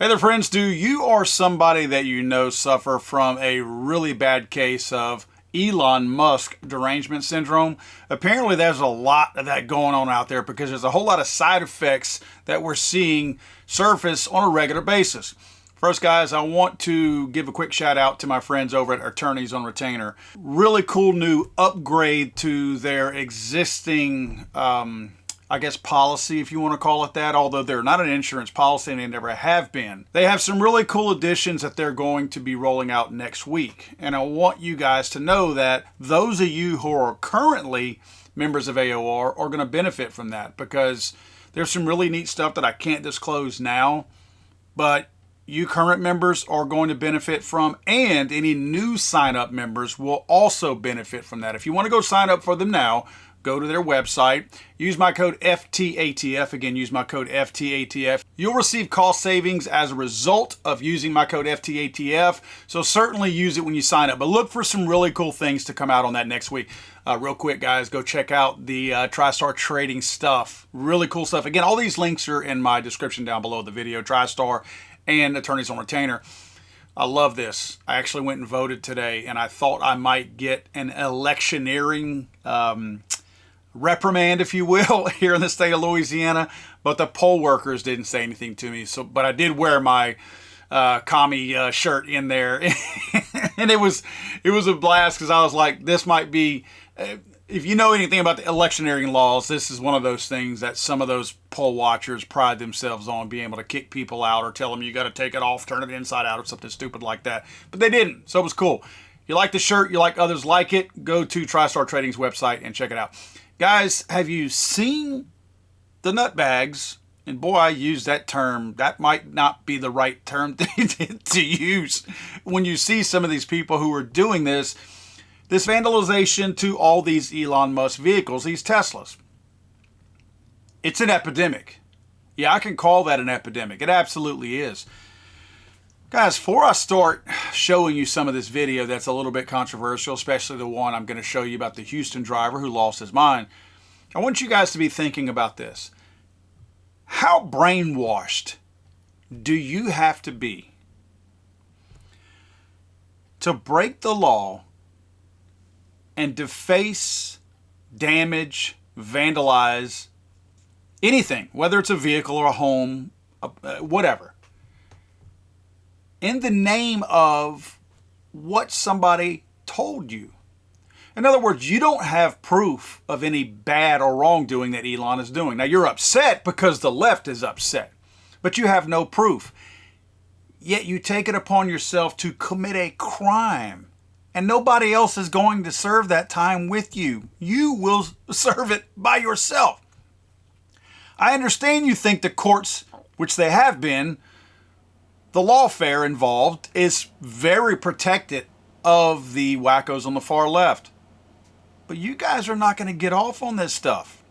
Hey there, friends. Do you or somebody that you know suffer from a really bad case of Elon Musk derangement syndrome? Apparently there's a lot of that going on out there because there's a whole lot of side effects that we're seeing surface on a regular basis. First, guys, I want to give a quick shout out to my friends over at Attorneys on Retainer. Really cool new upgrade to their existing policy, if you want to call it that, although they're not an insurance policy and they never have been. They have some really cool additions that they're going to be rolling out next week. And I want you guys to know that those of you who are currently members of AOR are going to benefit from that, because there's some really neat stuff that I can't disclose now, but you current members are going to benefit from, and any new sign-up members will also benefit from that. If you want to go sign up for them now, go to their website, use my code FTATF. Again, use my code FTATF. You'll receive cost savings as a result of using my code FTATF, so certainly use it when you sign up. But look for some really cool things to come out on that next week. Real quick, guys, go check out the TriStar Trading stuff. Really cool stuff. Again, all these links are in my description down below the video. TriStar and Attorneys on Retainer. I love this. I actually went and voted today, and I thought I might get an electioneering reprimand, if you will, here in the state of Louisiana, but the poll workers didn't say anything to me. But I did wear my commie shirt in there, and it was a blast, because I was like, this might be, if you know anything about the electioneering laws, this is one of those things that some of those poll watchers pride themselves on, being able to kick people out or tell them you got to take it off, turn it inside out, or something stupid like that. But they didn't, so it was cool. You like the shirt, you like others like it, go to TriStar Trading's website and check it out. Guys, have you seen the nut bags? And boy, I use that term. That might not be the right term to use when you see some of these people who are doing this vandalization to all these Elon Musk vehicles, these Teslas. It's an epidemic. Yeah, I can call that an epidemic. It absolutely is. Guys, before I start showing you some of this video that's a little bit controversial, especially the one I'm going to show you about the Houston driver who lost his mind, I want you guys to be thinking about this. How brainwashed do you have to be to break the law and deface, damage, vandalize anything, whether it's a vehicle or a home, whatever, in the name of what somebody told you? In other words, you don't have proof of any bad or wrongdoing that Elon is doing. Now, you're upset because the left is upset, but you have no proof. Yet you take it upon yourself to commit a crime, and nobody else is going to serve that time with you. You will serve it by yourself. I understand you think the courts, which they have been, the lawfare involved, is very protected of the wackos on the far left. But you guys are not going to get off on this stuff.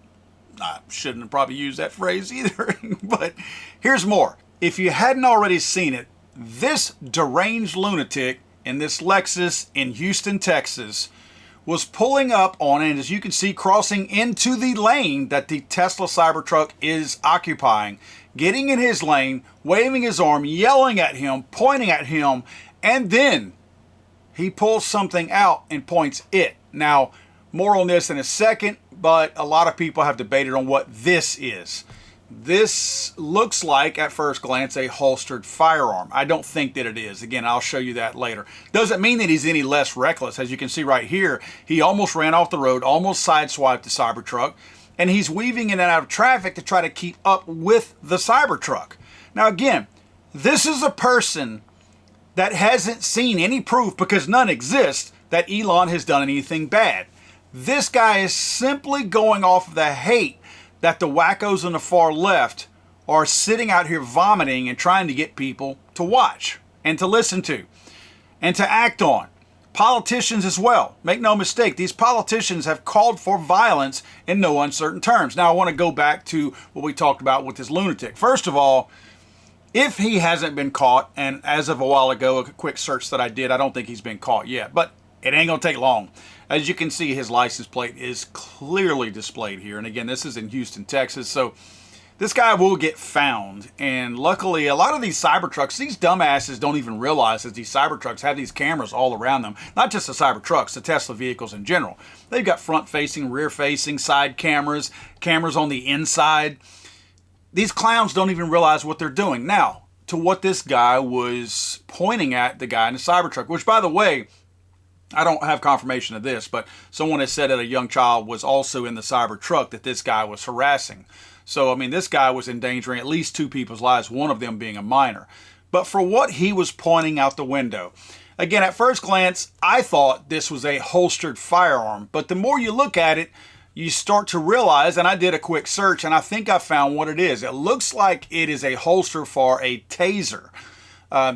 I shouldn't have probably used that phrase either, but here's more. If you hadn't already seen it, this deranged lunatic in this Lexus in Houston, Texas, was pulling up on, and as you can see, crossing into the lane that the Tesla Cybertruck is occupying, getting in his lane, waving his arm, yelling at him, pointing at him, and then he pulls something out and points it. Now, more on this in a second, but a lot of people have debated on what this is. This looks like, at first glance, a holstered firearm. I don't think that it is. Again, I'll show you that later. Doesn't mean that he's any less reckless. As you can see right here, he almost ran off the road, almost sideswiped the Cybertruck, and he's weaving in and out of traffic to try to keep up with the Cybertruck. Now again, this is a person that hasn't seen any proof, because none exists, that Elon has done anything bad. This guy is simply going off of the hate that the wackos on the far left are sitting out here vomiting and trying to get people to watch and to listen to and to act on. Politicians as well. Make no mistake, these politicians have called for violence in no uncertain terms. Now, I want to go back to what we talked about with this lunatic. First of all, if he hasn't been caught, and as of a while ago, a quick search that I did, I don't think he's been caught yet, but it ain't going to take long. As you can see, his license plate is clearly displayed here. And again, this is in Houston, Texas. So This guy will get found, and luckily a lot of these Cybertrucks, these dumbasses don't even realize that these Cybertrucks have these cameras all around them. Not just the Cybertrucks, the Tesla vehicles in general. They've got front-facing, rear-facing, side cameras, cameras on the inside. These clowns don't even realize what they're doing. Now, to what this guy was pointing at the guy in the Cybertruck, which, by the way, I don't have confirmation of this, but someone has said that a young child was also in the Cybertruck that this guy was harassing. So, I mean, this guy was endangering at least 2 people's lives, one of them being a minor. But for what he was pointing out the window, again, at first glance, I thought this was a holstered firearm. But the more you look at it, you start to realize, and I did a quick search, and I think I found what it is. It looks like it is a holster for a taser.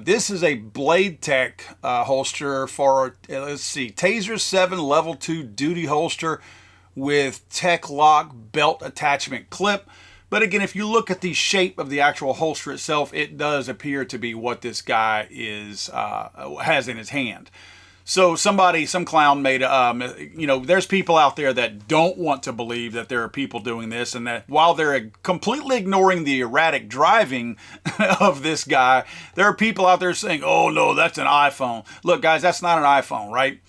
This is a Blade Tech holster for, let's see, Taser 7 Level 2 duty holster with Tech Lock belt attachment clip. But again, if you look at the shape of the actual holster itself, it does appear to be what this guy has in his hand. So some clown made, there's people out there that don't want to believe that there are people doing this, and that while they're completely ignoring the erratic driving of this guy, there are people out there saying, oh no, that's an iPhone. Look guys, that's not an iPhone, right?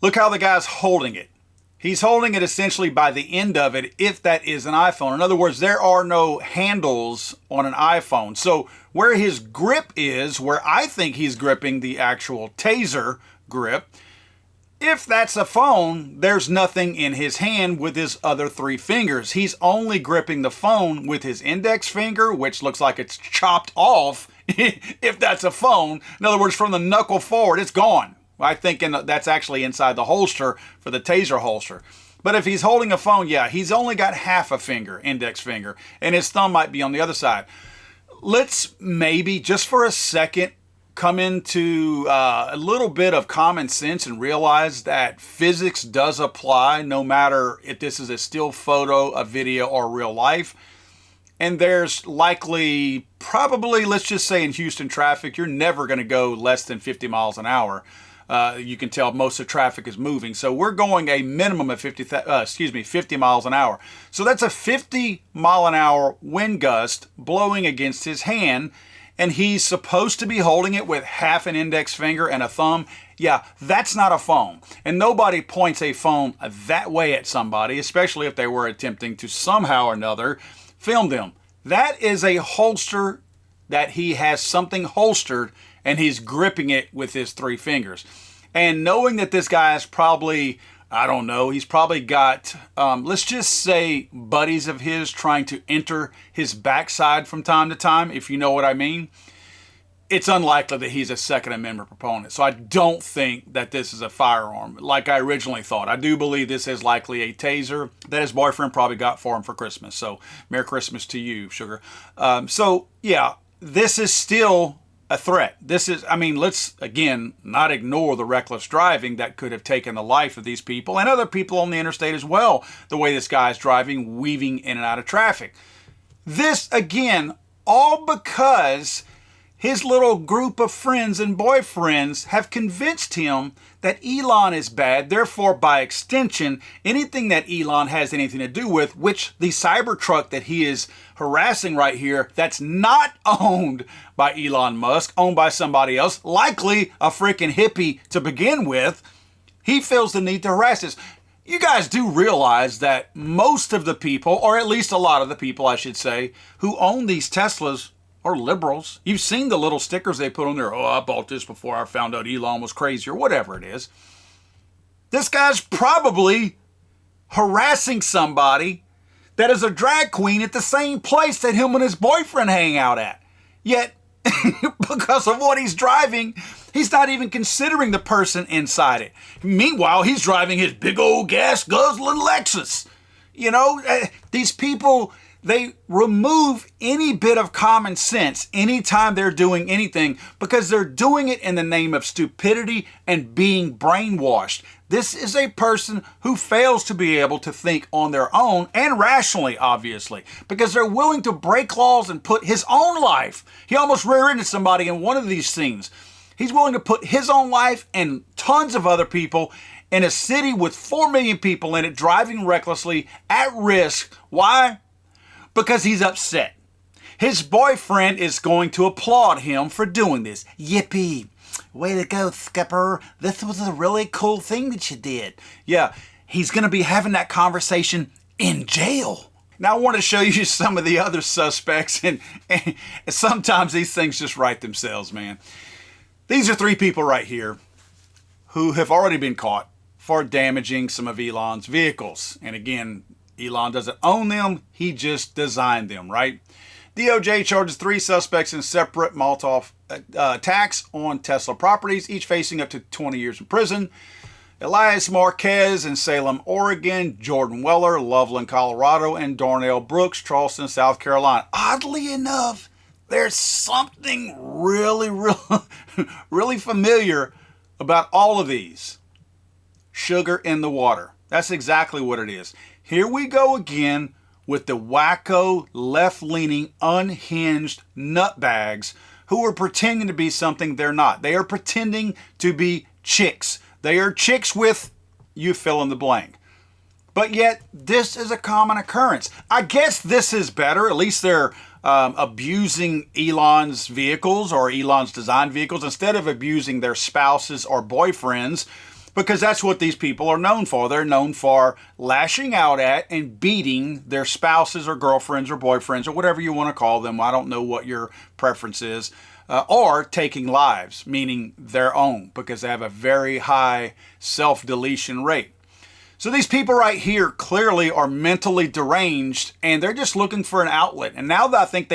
Look how the guy's holding it. He's holding it essentially by the end of it, if that is an iPhone. In other words, there are no handles on an iPhone. So where his grip is, where I think he's gripping the actual taser grip, if that's a phone, there's nothing in his hand with his other 3 fingers. He's only gripping the phone with his index finger, which looks like it's chopped off, if that's a phone. In other words, from the knuckle forward, it's gone. I think that's actually inside the holster for the taser holster. But if he's holding a phone, yeah, he's only got half a finger, index finger, and his thumb might be on the other side. Let's maybe, just for a second, come into a little bit of common sense and realize that physics does apply no matter if this is a still photo, a video, or real life. And there's likely, probably, let's just say in Houston traffic, you're never going to go less than 50 miles an hour. You can tell most of the traffic is moving. So we're going a minimum of 50 miles an hour. So that's a 50 mile an hour wind gust blowing against his hand. And he's supposed to be holding it with half an index finger and a thumb. Yeah, that's not a phone. And nobody points a phone that way at somebody, especially if they were attempting to somehow or another film them. That is a holster that he has something holstered, and he's gripping it with his 3 fingers. And knowing that this guy is probably, I don't know, he's probably got, let's just say, buddies of his trying to enter his backside from time to time, if you know what I mean, it's unlikely that he's a Second Amendment proponent. So I don't think that this is a firearm like I originally thought. I do believe this is likely a taser that his boyfriend probably got for him for Christmas. So Merry Christmas to you, sugar. So yeah, this is still a threat. This is, I mean, let's again not ignore the reckless driving that could have taken the life of these people and other people on the interstate as well, the way this guy's driving, weaving in and out of traffic. This, again, all because his little group of friends and boyfriends have convinced him that Elon is bad. Therefore, by extension, anything that Elon has anything to do with, which the Cybertruck that he is harassing right here, that's not owned by Elon Musk, owned by somebody else, likely a freaking hippie to begin with, he feels the need to harass this. You guys do realize that most of the people, or at least a lot of the people, I should say, who own these Teslas are liberals. You've seen the little stickers they put on there. Oh, I bought this before I found out Elon was crazy, or whatever it is. This guy's probably harassing somebody that is a drag queen at the same place that him and his boyfriend hang out at. Yet, because of what he's driving, he's not even considering the person inside it. Meanwhile, he's driving his big old gas guzzling Lexus. You know, these people, they remove any bit of common sense anytime they're doing anything because they're doing it in the name of stupidity and being brainwashed. This is a person who fails to be able to think on their own and rationally, obviously, because they're willing to break laws and put his own life. He almost rear-ended somebody in one of these scenes. He's willing to put his own life and tons of other people in a city with 4 million people in it, driving recklessly at risk. Why? because he's upset. His boyfriend is going to applaud him for doing this. Yippee. Way to go, Skipper. This was a really cool thing that you did. Yeah, he's going to be having that conversation in jail. Now I want to show you some of the other suspects, and sometimes these things just write themselves, man. These are 3 people right here who have already been caught for damaging some of Elon's vehicles. And again, Elon doesn't own them, he just designed them, right? DOJ charges 3 suspects in separate Molotov attacks on Tesla properties, each facing up to 20 years in prison. Elias Marquez in Salem, Oregon, Jordan Weller, Loveland, Colorado, and Darnell Brooks, Charleston, South Carolina. Oddly enough, there's something really familiar about all of these. Sugar in the water. That's exactly what it is. Here we go again with the wacko, left-leaning, unhinged nutbags who are pretending to be something they're not. They are pretending to be chicks. They are chicks with, you fill in the blank. But yet, this is a common occurrence. I guess this is better. At least they're abusing Elon's vehicles or Elon's design vehicles instead of abusing their spouses or boyfriends, because that's what these people are known for. They're known for lashing out at and beating their spouses or girlfriends or boyfriends or whatever you want to call them. I don't know what your preference is. Or taking lives, meaning their own, because they have a very high self-deletion rate. So these people right here clearly are mentally deranged, and they're just looking for an outlet. And now that I think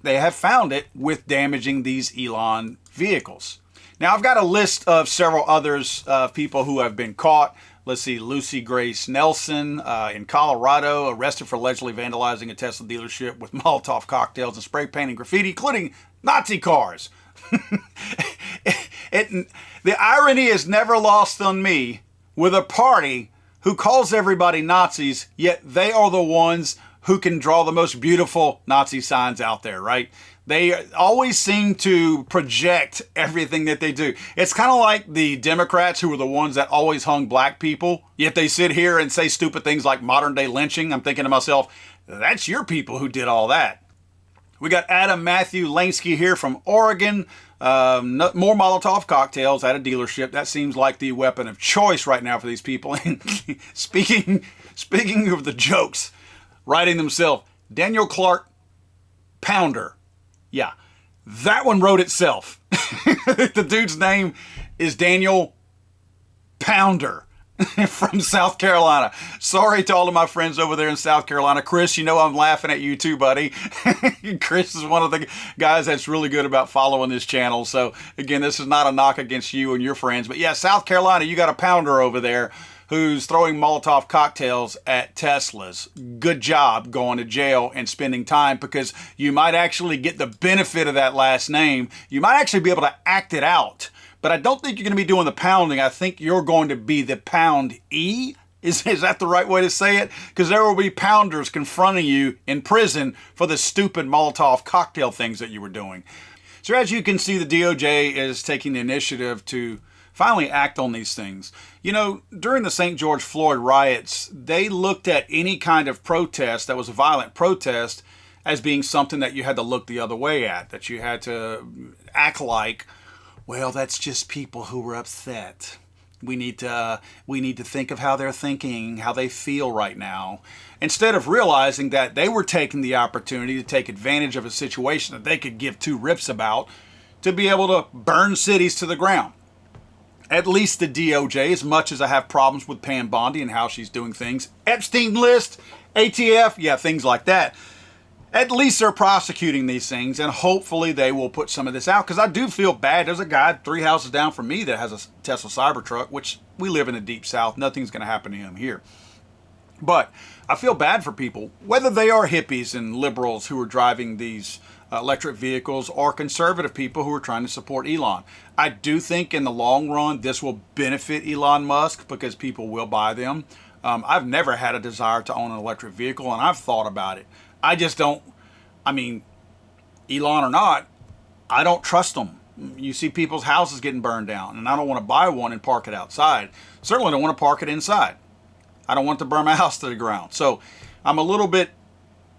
they have found it with damaging these Elon vehicles. Now I've got a list of several others of people who have been caught. Let's see, Lucy Grace Nelson in Colorado, arrested for allegedly vandalizing a Tesla dealership with Molotov cocktails and spray painting graffiti, including Nazi cars. The irony is never lost on me with a party who calls everybody Nazis, yet they are the ones who can draw the most beautiful Nazi signs out there, right? They always seem to project everything that they do. It's kind of like the Democrats who are the ones that always hung black people, yet they sit here and say stupid things like modern day lynching. I'm thinking to myself, that's your people who did all that. We got Adam Matthew Lansky here from Oregon. More Molotov cocktails at a dealership. That seems like the weapon of choice right now for these people. And speaking of the jokes, writing themselves, Daniel Clark Pounder. Yeah, that one wrote itself. The dude's name is Daniel Pounder from South Carolina. Sorry to all of my friends over there in South Carolina. Chris, you know I'm laughing at you too, buddy. Chris is one of the guys that's really good about following this channel. So again, this is not a knock against you and your friends. But yeah, South Carolina, you got a Pounder over there who's throwing Molotov cocktails at Teslas. Good job going to jail and spending time, because you might actually get the benefit of that last name. You might actually be able to act it out. But I don't think you're going to be doing the pounding. I think you're going to be the pound-ee. Is that the right way to say it? Because there will be pounders confronting you in prison for the stupid Molotov cocktail things that you were doing. So as you can see, the DOJ is taking the initiative to finally act on these things. You know, during the St. George Floyd riots, they looked at any kind of protest that was a violent protest as being something that you had to look the other way at, that you had to act like, well, that's just people who were upset. We need to think of how they're thinking, how they feel right now, instead of realizing that they were taking the opportunity to take advantage of a situation that they could give two rips about to be able to burn cities to the ground. At least the DOJ, as much as I have problems with Pam Bondi and how she's doing things, Epstein list, ATF, yeah, things like that. At least they're prosecuting these things, and hopefully they will put some of this out, because I do feel bad. There's a guy 3 houses down from me that has a Tesla Cybertruck, which we live in the deep south. Nothing's going to happen to him here. But I feel bad for people, whether they are hippies and liberals who are driving these electric vehicles or conservative people who are trying to support Elon. I do think in the long run this will benefit Elon Musk, because people will buy them. I've never had a desire to own an electric vehicle, and I've thought about it. I just don't, I mean, Elon or not, I don't trust them. You see people's houses getting burned down, and I don't want to buy one and park it outside. Certainly don't want to park it inside. I don't want to burn my house to the ground. So I'm a little bit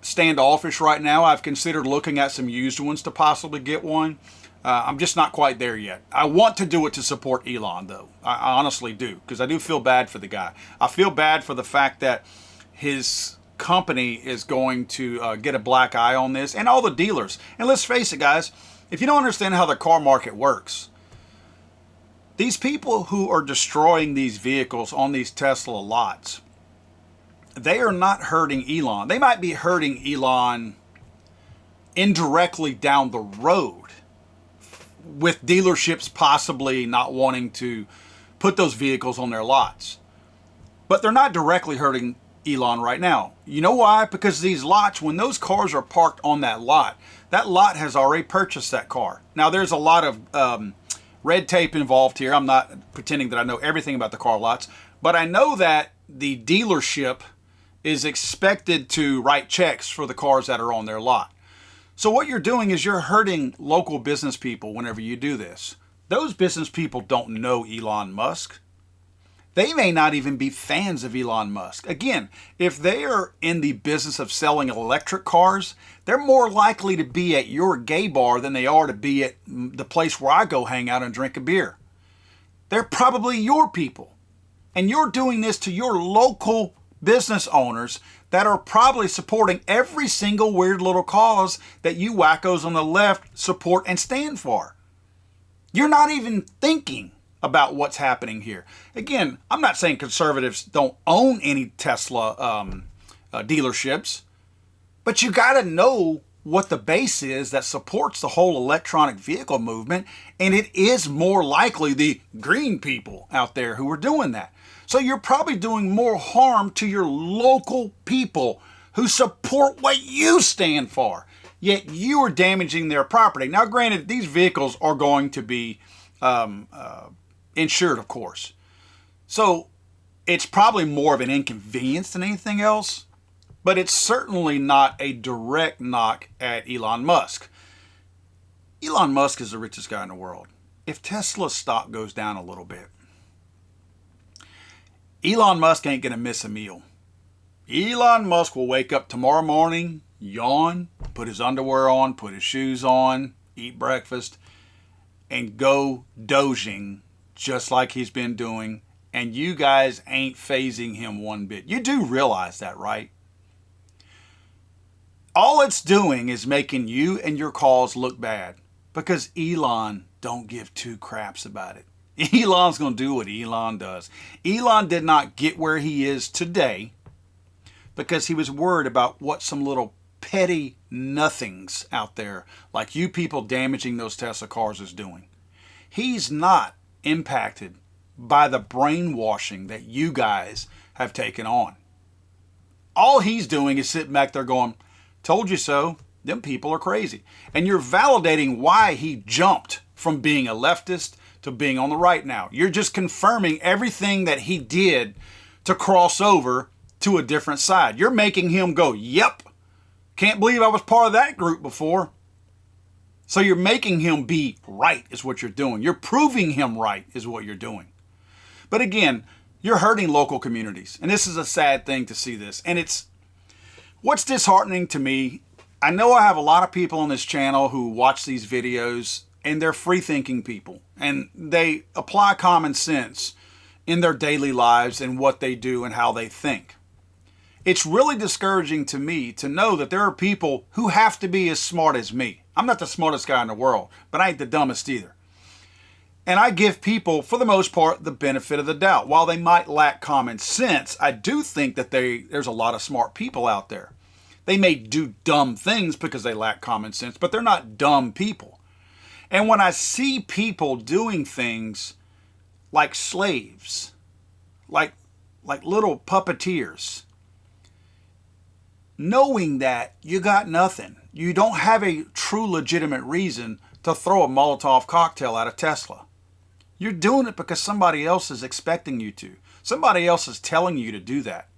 standoffish right now. I've considered looking at some used ones to possibly get one. I'm just not quite there yet. I want to do it to support Elon, though. I honestly do, because I do feel bad for the guy. I feel bad for the fact that his company is going to get a black eye on this, and all the dealers. And let's face it, guys, if you don't understand how the car market works, these people who are destroying these vehicles on these Tesla lots, they are not hurting Elon. They might be hurting Elon indirectly down the road, with dealerships possibly not wanting to put those vehicles on their lots. But they're not directly hurting Elon right now. You know why? Because these lots, when those cars are parked on that lot has already purchased that car. Now, there's a lot of red tape involved here. I'm not pretending that I know everything about the car lots, but I know that the dealership is expected to write checks for the cars that are on their lot. So what you're doing is you're hurting local business people whenever you do this. Those business people don't know Elon Musk. They may not even be fans of Elon Musk. Again, if they are in the business of selling electric cars, they're more likely to be at your gay bar than they are to be at the place where I go hang out and drink a beer. They're probably your people. And you're doing this to your local business owners that are probably supporting every single weird little cause that you wackos on the left support and stand for. You're not even thinking about what's happening here. Again, I'm not saying conservatives don't own any Tesla dealerships, but you got to know what the base is that supports the whole electronic vehicle movement, and it is more likely the green people out there who are doing that. So you're probably doing more harm to your local people who support what you stand for, yet you are damaging their property. Now, granted, these vehicles are going to be insured, of course. So it's probably more of an inconvenience than anything else, but it's certainly not a direct knock at Elon Musk. Elon Musk is the richest guy in the world. If Tesla's stock goes down a little bit, Elon Musk ain't going to miss a meal. Elon Musk will wake up tomorrow morning, yawn, put his underwear on, put his shoes on, eat breakfast, and go dozing just like he's been doing. And you guys ain't phasing him one bit. You do realize that, right? All it's doing is making you and your cause look bad, because Elon don't give two craps about it. Elon's going to do what Elon does. Elon did not get where he is today because he was worried about what some little petty nothings out there like you people damaging those Tesla cars is doing. He's not impacted by the brainwashing that you guys have taken on. All he's doing is sitting back there going, told you so, them people are crazy. And you're validating why he jumped from being a leftist to being on the right now. You're just confirming everything that he did to cross over to a different side. You're making him go, yep, can't believe I was part of that group before. So you're making him be right is what you're doing. You're proving him right is what you're doing. But again, you're hurting local communities. And this is a sad thing to see this. And it's what's disheartening to me. I know I have a lot of people on this channel who watch these videos, and they're free-thinking people, and they apply common sense in their daily lives and what they do and how they think. It's really discouraging to me to know that there are people who have to be as smart as me. I'm not the smartest guy in the world, but I ain't the dumbest either. And I give people, for the most part, the benefit of the doubt. While they might lack common sense, I do think that there's a lot of smart people out there. They may do dumb things because they lack common sense, but they're not dumb people. And when I see people doing things like slaves, like little puppeteers, knowing that you got nothing, you don't have a true legitimate reason to throw a Molotov cocktail at a Tesla. You're doing it because somebody else is expecting you to. Somebody else is telling you to do that.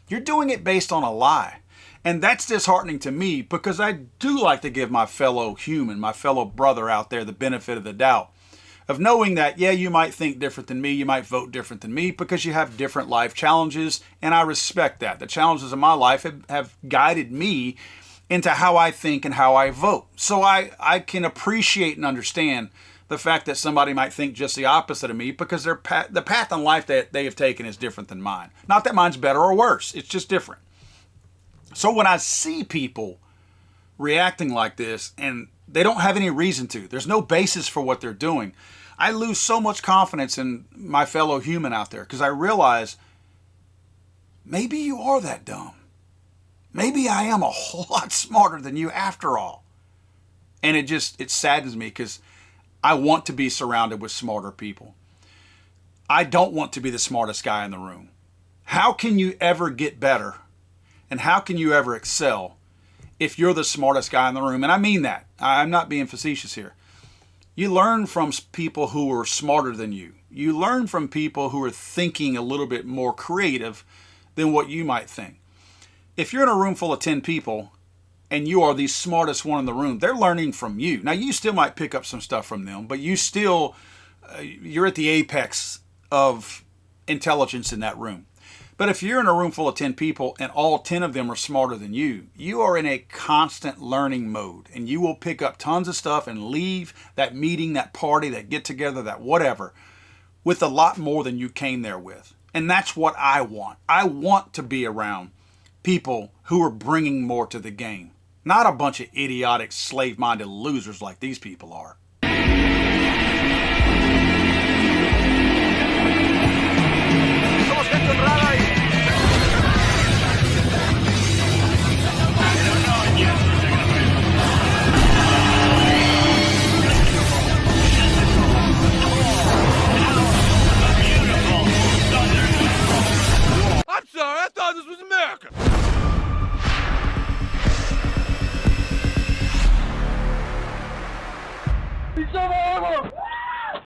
You're doing it based on a lie. And that's disheartening to me because I do like to give my fellow human, my fellow brother out there the benefit of the doubt. of knowing that, yeah, you might think different than me, you might vote different than me because you have different life challenges, and I respect that. The challenges of my life have guided me into how I think and how I vote. So I can appreciate and understand the fact that somebody might think just the opposite of me because the path in life that they have taken is different than mine. Not that mine's better or worse, it's just different. So when I see people reacting like this and they don't have any reason to, there's no basis for what they're doing, I lose so much confidence in my fellow human out there because I realize maybe you are that dumb. Maybe I am a whole lot smarter than you after all. And it saddens me because I want to be surrounded with smarter people. I don't want to be the smartest guy in the room. How can you ever get better? And how can you ever excel if you're the smartest guy in the room? And I mean that. I'm not being facetious here. You learn from people who are smarter than you. You learn from people who are thinking a little bit more creative than what you might think. If you're in a room full of 10 people and you are the smartest one in the room, they're learning from you. Now, you still might pick up some stuff from them, but you're at the apex of intelligence in that room. But if you're in a room full of 10 people and all 10 of them are smarter than you, you are in a constant learning mode and you will pick up tons of stuff and leave that meeting, that party, that get together, that whatever, with a lot more than you came there with. And that's what I want. I want to be around people who are bringing more to the game, not a bunch of idiotic, slave-minded losers like these people are. I'm sorry, I thought this was America. It's over!